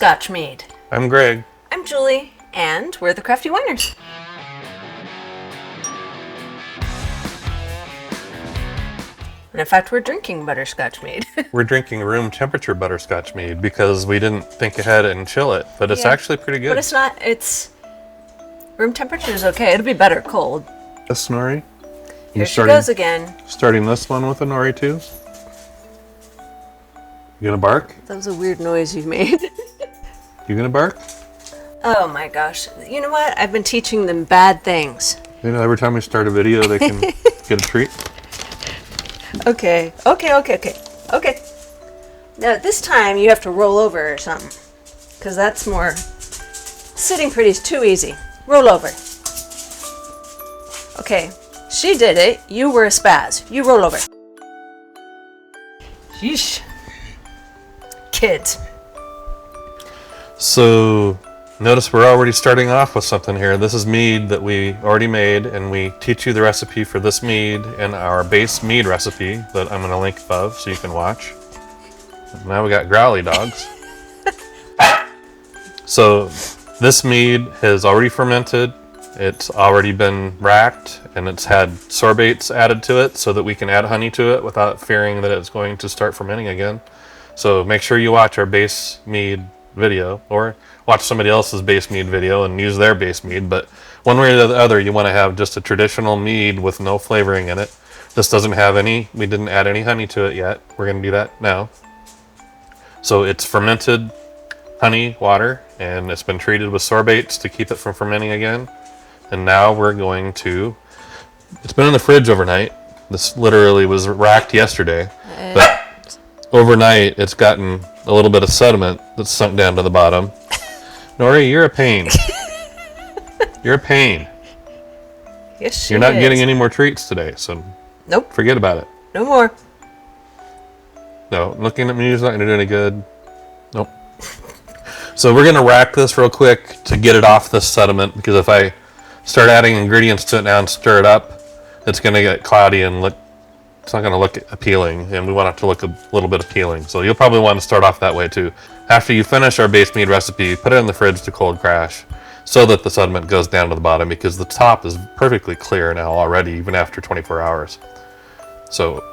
Butterscotch Mead. I'm Greg. I'm Julie, and we're the Crafty Winers. And in fact, we're drinking Butterscotch Mead. We're drinking room temperature Butterscotch Mead because we didn't think ahead and chill it, but it's actually pretty good. But it's not, room temperature is okay. It'll be better cold. A Snorri. Here she goes again. Starting this one with a Nori too. You gonna bark? That was a weird noise you made. You gonna bark? Oh my gosh. You know what? I've been teaching them bad things. You know, every time we start a video, they can get a treat. Okay. Now this time you have to roll over or something. Because that's more... Sitting pretty is too easy. Roll over. Okay. She did it. You were a spaz. You roll over. Yeesh. Kids. So, notice we're already starting off with something here. This is mead that we already made, and we teach you the recipe for this mead in our base mead recipe that I'm going to link above so you can watch. Now we got growly dogs. So, this mead has already fermented. It's already been racked, and it's had sorbates added to it so that we can add honey to it without fearing that it's going to start fermenting again. So make sure you watch our base mead video, or watch somebody else's base mead video and use their base mead. But one way or the other, you want to have just a traditional mead with no flavoring in it. This doesn't have any, we didn't add any honey to it yet. We're going to do that now. So it's fermented honey water, and it's been treated with sorbates to keep it from fermenting again. And now we're going to, it's been in the fridge overnight. This literally was racked yesterday. But overnight, it's gotten a little bit of sediment that's sunk down to the bottom. Nori, you're a pain. You're a pain. Yes, she You're not is. getting any more treats today, so Nope. forget about it. No more. No, looking at me is not going to do any good. Nope. So we're going to rack this real quick to get it off this sediment, because if I start adding ingredients to it now and stir it up, it's going to get cloudy and look, it's not going to look appealing, and we want it to look a little bit appealing. So you'll probably want to start off that way too. After you finish our base mead recipe, put it in the fridge to cold crash so that the sediment goes down to the bottom, because the top is perfectly clear now already, even after 24 hours. So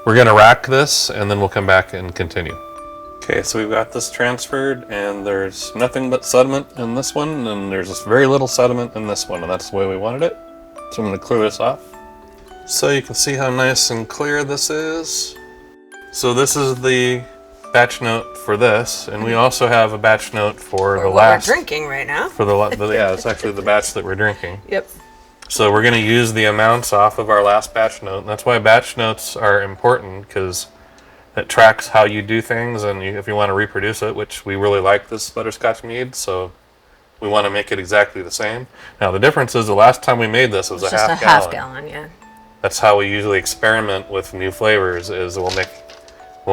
we're going to rack this, and then we'll come back and continue. Okay, so we've got this transferred, and there's nothing but sediment in this one, and there's just very little sediment in this one, and that's the way we wanted it. So I'm going to clear this off. So you can see how nice and clear this is. So this is the batch note for this, and we also have a batch note for the last. We're drinking right now. For yeah, it's actually the batch that we're drinking. Yep. So we're going to use the amounts off of our last batch note, and that's why batch notes are important, because it tracks how you do things, and if you want to reproduce it, which we really like this Butterscotch Mead, so we want to make it exactly the same. Now the difference is the last time we made this was It's a just half a gallon. half gallon, yeah. That's how we usually experiment with new flavors, is we'll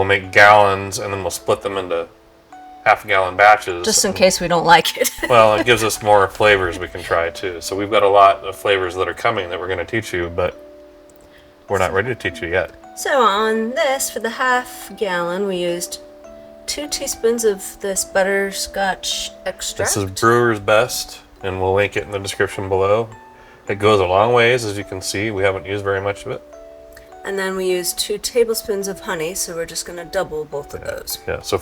make gallons, and then we'll split them into half-gallon batches. Just in case we don't like it. Well, it gives us more flavors we can try too. So we've got a lot of flavors that are coming that we're going to teach you, but we're not ready to teach you yet. So on this, for the half gallon, we used 2 teaspoons of this butterscotch extract. This is Brewer's Best, and we'll link it in the description below. It goes a long ways, as you can see. We haven't used very much of it. And then we used 2 tablespoons of honey, so we're just going to double both of those. Yeah, so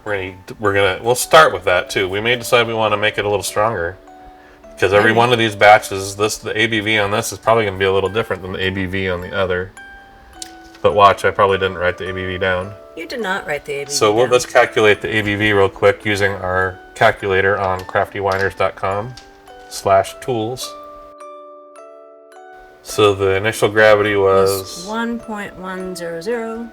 we'll start with that too. We may decide we want to make it a little stronger, because every one of these batches, the ABV on this is probably going to be a little different than the ABV on the other. But watch, I probably didn't write the ABV down. You did not write the ABV So down. let's calculate the ABV real quick using our calculator on craftywiners.com/tools. So the initial gravity was 1.100,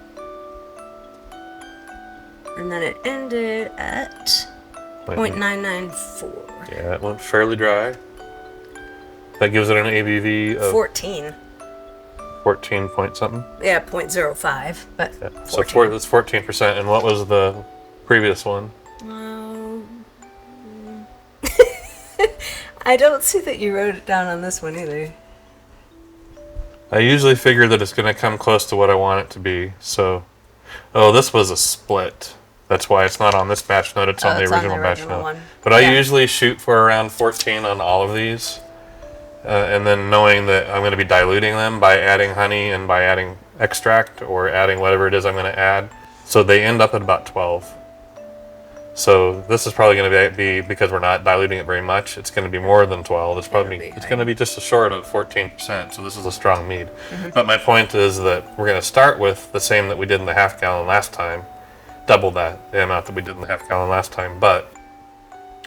and then it ended at 0.994. Yeah, it went fairly dry. That gives it an ABV of 14. 14 point something. Yeah, 0.05, but Yeah. 14. So that's 14%. And what was the previous one? I don't see that you wrote it down on this one either. I usually figure that it's going to come close to what I want it to be. So, oh, this was a split. That's why it's not on this batch note. It's on the it's original on the batch original note. one. But I Yeah. usually shoot for around 14 on all of these. And then knowing that I'm going to be diluting them by adding honey and by adding extract or adding whatever it is I'm going to add. So they end up at about 12. So this is probably going to be, because we're not diluting it very much, it's going to be more than 12. It's going to be just a short of 14%. So this is a strong mead. But my point is that we're going to start with the same that we did in the half gallon last time. Double that, the amount that we did in the half gallon last time. But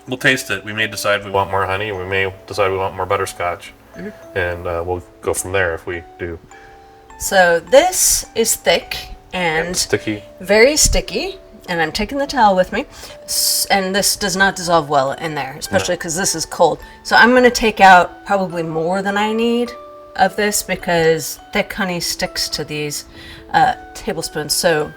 we'll taste it. We may decide we want more honey, or we may decide we want more butterscotch. And we'll go from there if we do. So this is thick and Sticky. very sticky. And I'm taking the towel with me. And this does not dissolve well in there, especially because this is cold. So I'm going to take out probably more than I need of this because thick honey sticks to these tablespoons. So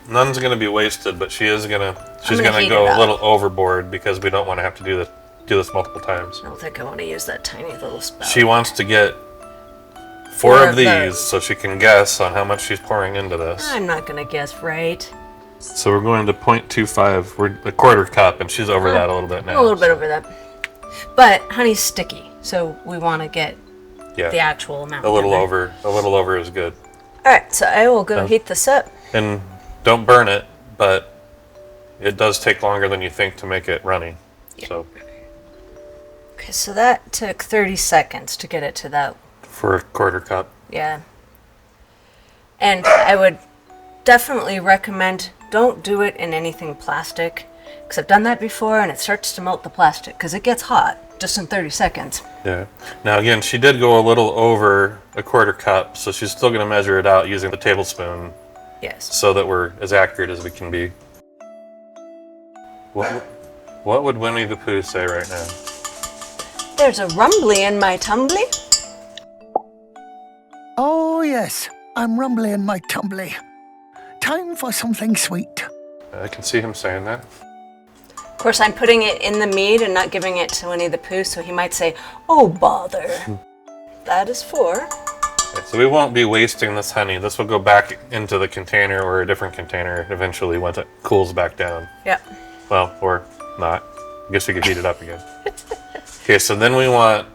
none's going to be wasted, but she's going to heat go it a up. little overboard because we don't want to have to do this multiple times. I don't think I want to use that tiny little spout. She wants to get four of these so she can guess on how much she's pouring into this. I'm not going to guess right. So we're going to 0.25. We're a quarter cup, and she's over that a little bit now. A little bit over that. But honey's sticky, so we want to get the actual amount. A little over is good. All right, so I will go heat this up. And don't burn it, but it does take longer than you think to make it runny. Yeah. So Okay, so that took 30 seconds to get it to that. for a quarter cup. Yeah. And I would definitely recommend don't do it in anything plastic, because I've done that before and it starts to melt the plastic because it gets hot just in 30 seconds. Yeah. Now again, she did go a little over a quarter cup, so she's still going to measure it out using the tablespoon. Yes. So that we're as accurate as we can be. What would Winnie the Pooh say right now? There's a rumbly in my tumbly. Oh yes, I'm rumbly in my tumbly. Time for something sweet. I can see him saying that. Of course, I'm putting it in the mead and not giving it to Winnie the Pooh, so he might say, "Oh, bother." That is 4. Okay, so we won't be wasting this honey. This will go back into the container or a different container eventually once it cools back down. Yep. Well, or not. I guess we could heat it up again. Okay, so then we want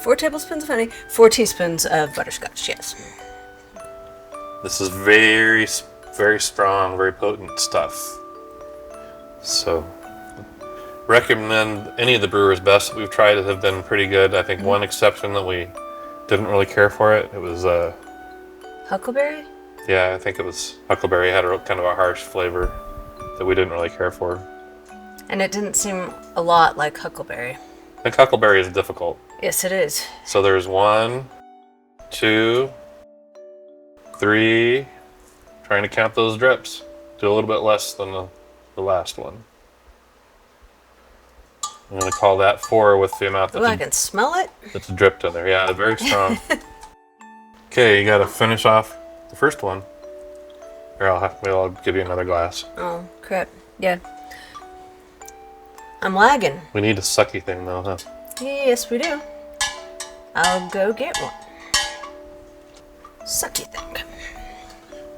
4 tablespoons of honey, 4 teaspoons of butterscotch, yes. this is very, very strong, very potent stuff. So recommend any of the Brewer's Best that we've tried have been pretty good. I think one exception that we didn't really care for it was Huckleberry? yeah, I think it was Huckleberry. Had a kind of a harsh flavor that we didn't really care for. And it didn't seem a lot like Huckleberry. I think Huckleberry is difficult. Yes, it is. So there's 1, 2, 3. Trying to count those drips. Do a little bit less than the last one. I'm going to call that 4 with the amount Oh, I can smell it. that's dripped in there. Yeah, very strong. Okay, you got to finish off the first one. Here, I'll give you another glass. Oh, crap. Yeah. I'm lagging. We need a sucky thing though, huh? Yes, we do. I'll go get one. Sucky thing.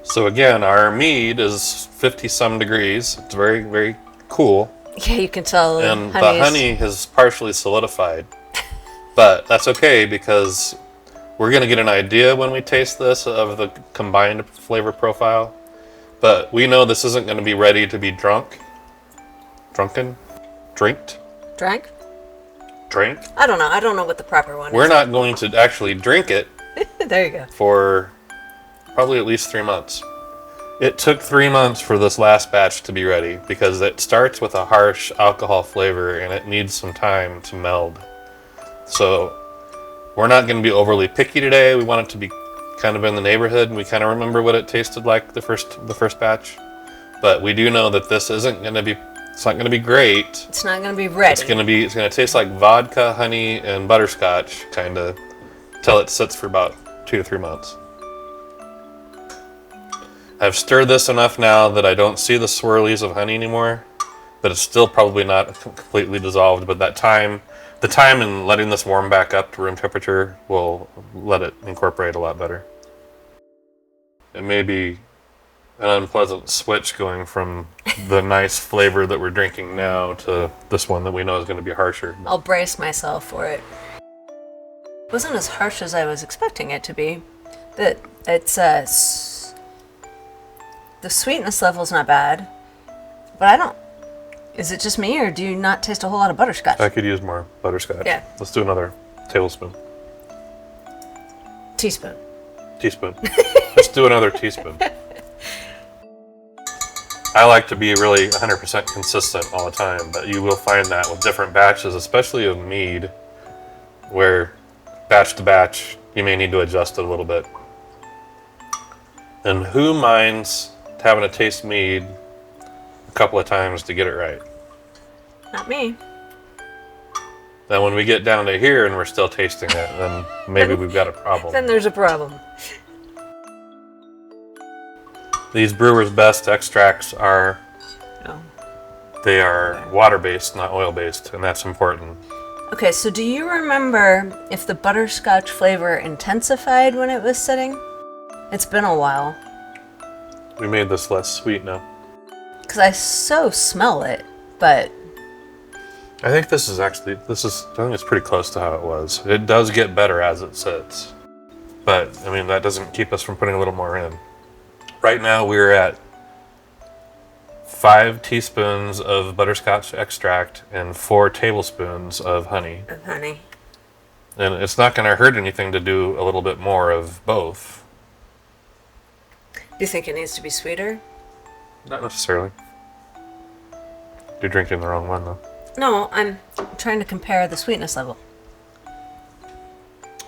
So again, our mead is 50-some degrees. It's very, very cool. Yeah, you can tell And the honey has partially solidified. But that's okay because we're going to get an idea when we taste this of the combined flavor profile. But we know this isn't going to be ready to be drinked. Drank? Drink. I don't know. I don't know what the proper one We're is. not going to actually drink it There you go. for probably at least 3 months. It took 3 months for this last batch to be ready because it starts with a harsh alcohol flavor and it needs some time to meld. So we're not going to be overly picky today. We want it to be kind of in the neighborhood, and we kind of remember what it tasted like the first batch. But we do know that this isn't going to be. It's not going to be great. It's not going to be ready. It's going to taste like vodka, honey, and butterscotch, kind of, till it sits for about 2 to 3 months. I've stirred this enough now that I don't see the swirlies of honey anymore, but it's still probably not completely dissolved. But the time in letting this warm back up to room temperature will let it incorporate a lot better. It may be an unpleasant switch going from the nice flavor that we're drinking now to this one that we know is going to be harsher. I'll brace myself for it. It wasn't as harsh as I was expecting it to be. The sweetness level's not bad, but I don't. Is it just me, or do you not taste a whole lot of butterscotch? I could use more butterscotch. Yeah. Let's do another tablespoon. Teaspoon. Teaspoon. Let's do another teaspoon. I like to be really 100% consistent all the time, but you will find that with different batches, especially of mead, where batch to batch, you may need to adjust it a little bit. And who minds having to taste mead a couple of times to get it right? Not me. Then when we get down to here and we're still tasting it, then maybe we've got a problem. Then there's a problem. These Brewer's Best extracts are Oh. they are water-based, not oil-based, and that's important. Okay, so do you remember if the butterscotch flavor intensified when it was sitting? It's been a while. We made this less sweet now. Because I so smell it, but I think I think it's pretty close to how it was. It does get better as it sits. But, I mean, that doesn't keep us from putting a little more in. Right now we're at 5 teaspoons of butterscotch extract and 4 tablespoons of honey. honey. And it's not going to hurt anything to do a little bit more of both. Do you think it needs to be sweeter? Not necessarily. You're drinking the wrong one, though. No, I'm trying to compare the sweetness level.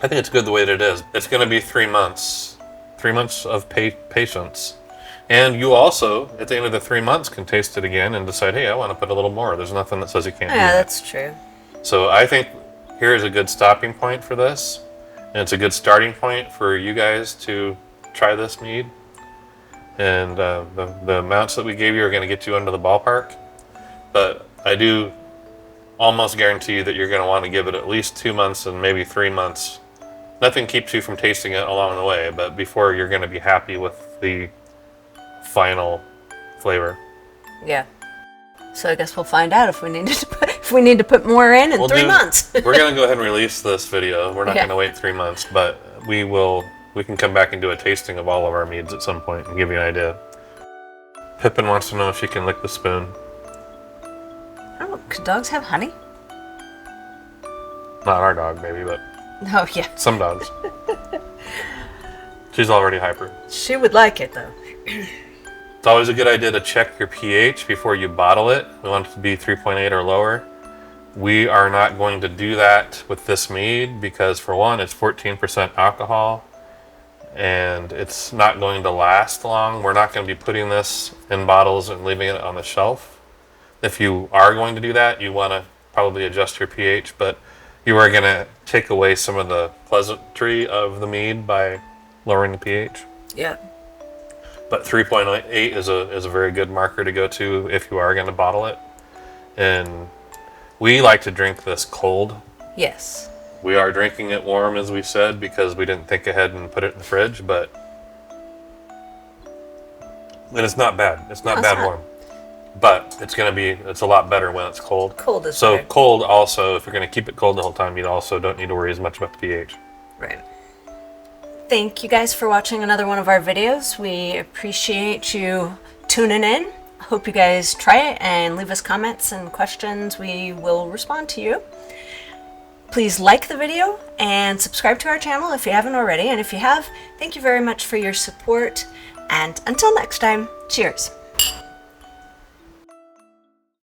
I think it's good the way that it is. It's going to be 3 months. 3 months of patience. And you also, at the end of the 3 months, can taste it again and decide, hey, I want to put a little more. There's nothing that says you can't do Yeah, that. that's true. So I think here's a good stopping point for this. And it's a good starting point for you guys to try this mead. And the amounts that we gave you are going to get you under the ballpark. But I do almost guarantee you that you're going to want to give it at least 2 months and maybe 3 months. Nothing keeps you from tasting it along the way, but before you're going to be happy with the final flavor. Yeah. So I guess we'll find out if we need to put more in 3 months. We're going to go ahead and release this video. We're not Yeah. going to wait 3 months, but we can come back and do a tasting of all of our meads at some point and give you an idea. Pippin wants to know if she can lick the spoon. Oh, could dogs have honey? Not our dog, maybe, but Oh, yeah. some dogs. She's already hyper. She would like it, though. It's always a good idea to check your pH before you bottle it. We want it to be 3.8 or lower. We are not going to do that with this mead because, for one, it's 14% alcohol and it's not going to last long. We're not going to be putting this in bottles and leaving it on the shelf. If you are going to do that, you want to probably adjust your pH, but you are going to take away some of the pleasantry of the mead by lowering the pH. Yeah. But 3.8 is a very good marker to go to if you are going to bottle it. And we like to drink this cold. Yes. We are drinking it warm, as we said, because we didn't think ahead and put it in the fridge, and it's not bad. It's not bad warm. But it's a lot better when it's cold. Cold is so better. Cold also, if you're going to keep it cold the whole time, you also don't need to worry as much about the pH. Right. Thank you guys for watching another one of our videos. We appreciate you tuning in. Hope you guys try it and leave us comments and questions. We will respond to you. Please like the video and subscribe to our channel if you haven't already. And if you have, thank you very much for your support. And until next time, cheers.